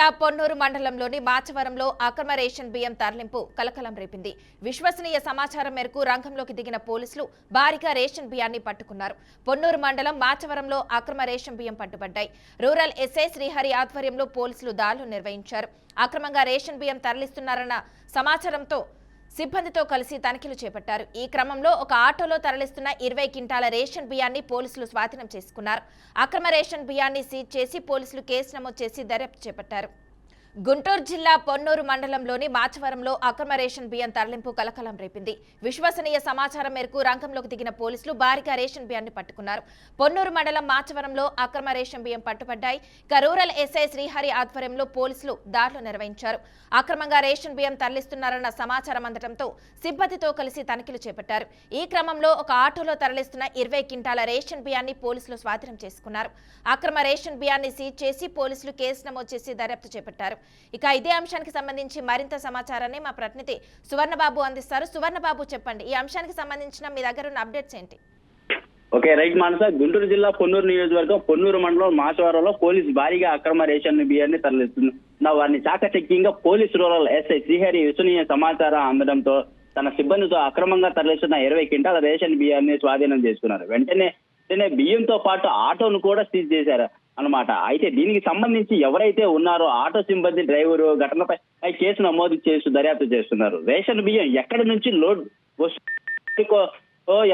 జిల్లా పొన్నూరు మండలంలోని మాచవరంలో అక్రమ రేషన్ బియ్యం తరలింపు కలకలం రేపింది. విశ్వసనీయ సమాచారం మేరకు రంగంలోకి దిగిన పోలీసులు భారీగా రేషన్ బియ్యాన్ని పట్టుకున్నారు. పొన్నూరు మండలం మాచవరంలో అక్రమ రేషన్ బియ్యం పట్టుబడ్డాయి. రూరల్ ఎస్ఐ శ్రీహరి ఆధ్వర్యంలో పోలీసులు దాడులు నిర్వహించారు. అక్రమంగా రేషన్ బియ్యం తరలిస్తున్నారన్న సమాచారంతో సిబ్బందితో కలిసి తనిఖీలు చేపట్టారు. ఈ క్రమంలో ఒక ఆటోలో తరలిస్తున్న 20 క్వింటాల రేషన్ బియ్యాన్ని పోలీసులు స్వాధీనం చేసుకున్నారు. అక్రమ రేషన్ బియ్యాన్ని సీజ్ చేసి పోలీసులు కేసు నమోదు చేసి దర్యాప్తు చేపట్టారు. గుంటూరు జిల్లా పొన్నూరు మండలంలోని మాచవరంలో అక్రమ రేషన్ బియ్యం తరలింపు కలకలం రేపింది. విశ్వసనీయ సమాచారం మేరకు రంగంలోకి దిగిన పోలీసులు భారీగా రేషన్ బియ్యాన్ని పట్టుకున్నారు. పొన్నూరు మండలం మాచవరంలో అక్రమ రేషన్ బియ్యం పట్టుబడ్డాయి. రూరల్ ఎస్ఐ శ్రీహరి ఆధ్వర్యంలో పోలీసులు దాడులు నిర్వహించారు. అక్రమంగా రేషన్ బియ్యం తరలిస్తున్నారన్న సమాచారం అందడంతో సిబ్బందితో కలిసి తనిఖీలు చేపట్టారు. ఈ క్రమంలో ఒక ఆటోలో తరలిస్తున్న 20 క్వింటాల రేషన్ బియ్యాన్ని పోలీసులు స్వాధీనం చేసుకున్నారు. అక్రమ రేషన్ బియ్యాన్ని సీజ్ చేసి పోలీసులు కేసు నమోదు చేసి దర్యాప్తు చేపట్టారు. ఇక ఇదే అంశానికి సంబంధించి మరింత సమాచారాన్ని మా ప్రతినిధి సువర్ణబాబు అందిస్తారు. సువర్ణబాబు, చెప్పండి, ఈ అంశానికి సంబంధించిన మీ దగ్గర ఉన్న అప్డేట్స్ ఏంటి? ఓకే, రైట్ మానస. గుంటూరు జిల్లా పొన్నూరు నియోజకవర్గం పొన్నూరు మండలం మాచవరంలో పోలీసు భారీగా అక్రమ రేషన్ బియ్యాన్ని తరలిస్తుంది. వారిని చాకచక్యంగా పోలీసు రూరల్ ఎస్ఐ శ్రీహరి విశ్వసనీయ సమాచారం అందడంతో తన సిబ్బందితో అక్రమంగా తరలిస్తున్న 20 క్వింటాల రేషన్ బియ్యాన్ని స్వాధీనం చేసుకున్నారు. వెంటనే బియ్యంతో పాటు ఆటోను కూడా సీజ్ చేశారు అన్నమాట. అయితే దీనికి సంబంధించి ఎవరైతే ఉన్నారో ఆటో సిబ్బంది, డ్రైవరు ఘటనపై కేసు నమోదు చేస్తూ దర్యాప్తు చేస్తున్నారు. రేషన్ బియ్యం ఎక్కడి నుంచి లోడ్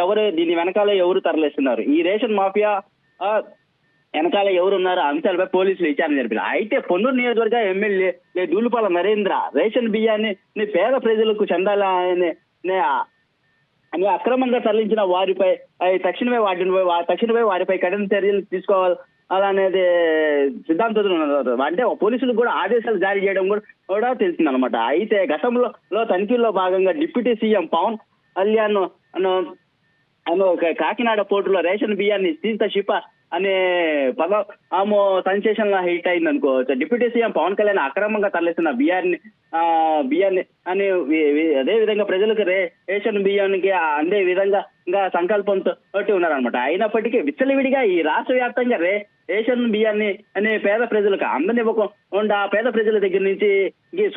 ఎవరు దీని వెనకాల ఎవరు తరలిస్తున్నారు, ఈ రేషన్ మాఫియా వెనకాల ఎవరున్నారు అంశాలపై పోలీసులు విచారణ జరిపారు. అయితే పొన్నూరు నియోజకవర్గ ఎమ్మెల్యే దూలుపాల నరేంద్ర రేషన్ బియ్యాన్ని పేద ప్రజలకు చెందాలని అని అక్రమంగా తరలించిన వారిపై తక్షణమే వారిపై కఠిన చర్యలు తీసుకోవాలనేది సిద్ధాంతం ఉన్నారు. అంటే పోలీసులకు కూడా ఆదేశాలు జారీ చేయడం కూడా తెలిసింది అనమాట. అయితే గతంలో తనిఖీల్లో భాగంగా డిప్యూటీ సీఎం పవన్ కళ్యాణ్ కాకినాడ పోర్టులో రేషన్ బియ్యాన్ని సీత షిప అనే పదం సెన్సేషన్ లా హిట్ అయింది అనుకోవచ్చు. డిప్యూటీ సీఎం పవన్ కళ్యాణ్ అక్రమంగా తరలిస్తున్న బియ్యాన్ని అని అదే విధంగా ప్రజలకు రేషన్ బియ్యానికి అందే విధంగా సంకల్పంతో ఉన్నారనమాట. అయినప్పటికీ విచ్చలవిడిగా ఈ రాష్ట్ర వ్యాప్తంగా రేషన్ బియ్యాన్ని అనే పేద ప్రజలకు అందనివ్వకుండా పేద ప్రజల దగ్గర నుంచి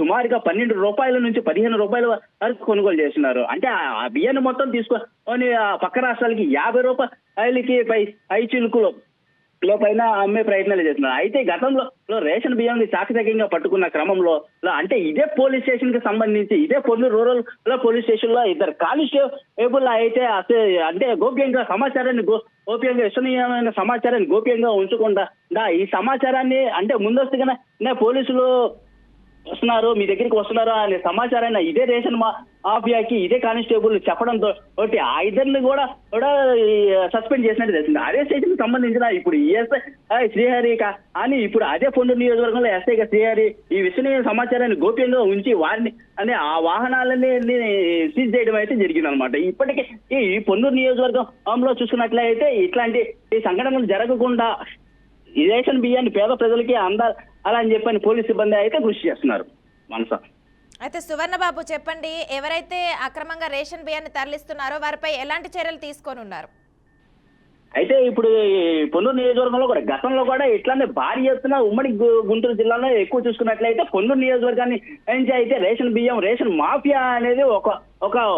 సుమారుగా 12 రూపాయల నుంచి 15 రూపాయల వరకు కొనుగోలు చేస్తున్నారు. అంటే ఆ బియ్యాన్ని మొత్తం తీసుకొని పక్క రాష్ట్రాలకి 50 రూపాయలకి పై చిలుకులు పైన అమ్మే ప్రయత్నాలు చేస్తున్నారు. అయితే గతంలో రేషన్ బియ్యాన్ని చాకచక్యంగా పట్టుకున్న క్రమంలో అంటే ఇదే పోలీస్ స్టేషన్ కి సంబంధించి ఇదే పొన్నూరు రూరల్ పోలీస్ స్టేషన్ లో 2 కానిస్టేబుల్ అయితే అంటే గోప్యంగా సమాచారాన్ని విశ్వసనీయమైన సమాచారాన్ని గోప్యంగా ఉంచకుండా ఈ సమాచారాన్ని అంటే ముందస్తుగానే పోలీసులు వస్తున్నారు, మీ దగ్గరికి వస్తున్నారు అనే సమాచారాన్ని ఇదే రేషన్ మాఫియాకి ఇదే కానిస్టేబుల్ చెప్పడంతో ఆ ఇద్దరిని కూడా సస్పెండ్ చేసినట్టు తెలిసింది. అదే స్టేషన్ కి సంబంధించిన ఇప్పుడు ఎస్ఐ శ్రీహరి అని ఇప్పుడు అదే పొన్నూరు నియోజకవర్గంలో ఎస్ఐగా శ్రీహరి ఈ విశ్వసనీయ సమాచారాన్ని గోప్యంగా ఉంచి వారిని అనే ఆ వాహనాలని సీజ్ చేయడం అయితే జరిగిందనమాట. ఇప్పటికే ఈ పొన్నూరు నియోజకవర్గంలో చూసుకున్నట్లయితే ఇట్లాంటి ఈ సంఘటనలు జరగకుండా ఈ రేషన్ బియ్యాన్ని పేద ప్రజలకి అలా అని చెప్పని పోలీస్ సిబ్బంది అయితే కృషి చేస్తున్నారు. మనస అయితే సువర్ణబాబు, చెప్పండి, ఎవరైతే అక్రమంగా రేషన్ బియ్యాన్ని తరలిస్తున్నారో వారిపై ఎలాంటి చర్యలు తీసుకొని ఉన్నారు? అయితే ఇప్పుడు పొన్నూరు నియోజకవర్గంలో కూడా గతంలో కూడా ఇట్లానే భారీ ఎత్తున ఉమ్మడి గుంటూరు జిల్లాలో ఎక్కువ చూసుకున్నట్లయితే పొన్నూరు నియోజకవర్గాన్ని నుంచి అయితే రేషన్ మాఫియా అనేది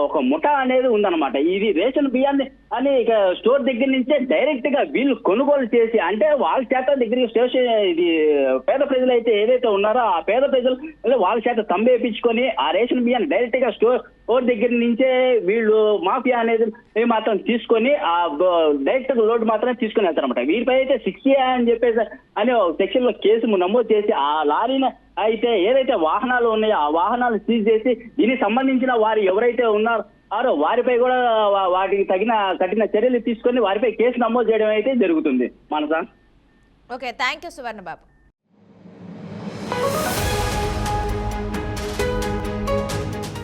ఒక ముఠా అనేది ఉందన్నమాట. ఇది రేషన్ బియ్యాన్ని అని ఇక స్టోర్ దగ్గర నుంచే డైరెక్ట్ గా వీళ్ళు కొనుగోలు చేసి అంటే వాళ్ళ చేత దగ్గరికి స్టేషన్ ఇది పేద ప్రజలు అయితే ఏదైతే ఉన్నారో ఆ పేద ప్రజలు వాళ్ళ చేత తంబేపించుకొని ఆ రేషన్ బియ్యాన్ని డైరెక్ట్ గా స్టోర్ దగ్గర నుంచే వీళ్ళు మాఫియా అనేది మాత్రం తీసుకొని ఆ డైరెక్ట్ లోడ్ మాత్రమే తీసుకొని వెళ్తారన్నమాట. వీరిపై అయితే 60 అని చెప్పేసి అనే సెక్షన్ లో కేసు నమోదు చేసి ఆ లారీని అయితే ఏదైతే వాహనాలు ఉన్నాయో ఆ వాహనాలు సీజ్ చేసి దీనికి సంబంధించిన వారు ఎవరైతే ఉన్నారో వారిపై కూడా వాటికి తగిన కఠిన చర్యలు తీసుకొని వారిపై కేసు నమోదు చేయడం అయితే జరుగుతుంది. మనసా. Okay, thank you Suvarnababu.